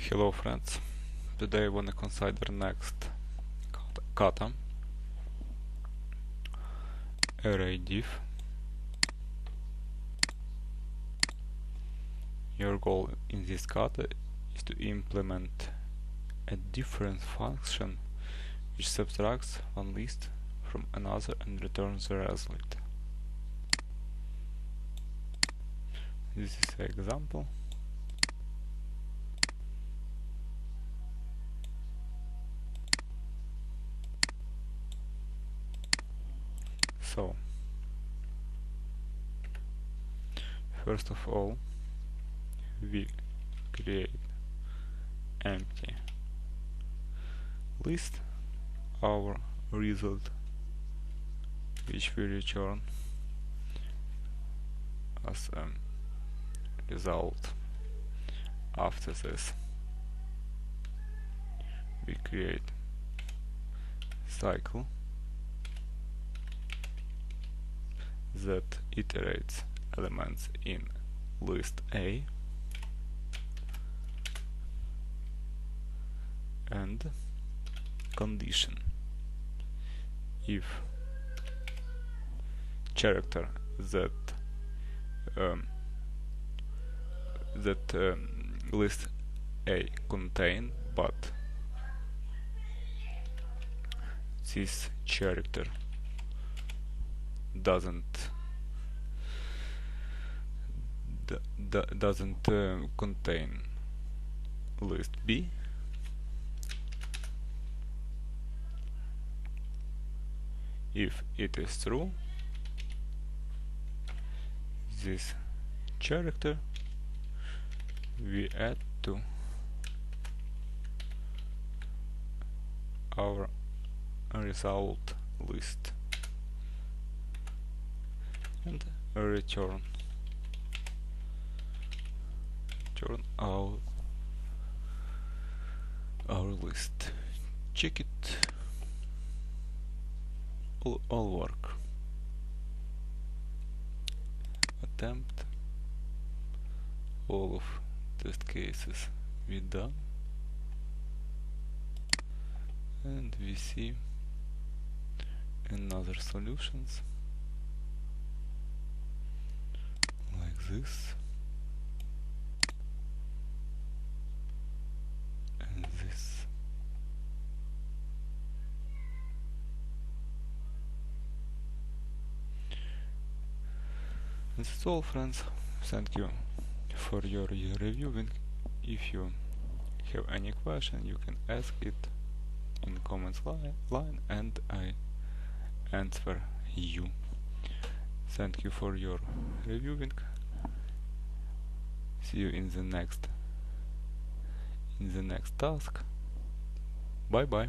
Hello friends, today I wanna consider next kata, Array.diff. Your goal in this kata is to implement a different function which subtracts one list from another and returns the result. This is an example. So, first of all, we create empty list, our result, which we return as a result. After this, we create cycle that iterates elements in list A and condition. If character that list A contain, but this character doesn't contain list B, if it is true, this character we add to our result list and return our list. Check it. All work. Attempt all of test cases we done, and we see another solutions like this and this. That's all, friends. Thank you for your reviewing. If you have any question, you can ask it in comments line and I answer you. Thank you for your reviewing. See you in the next task. Bye bye.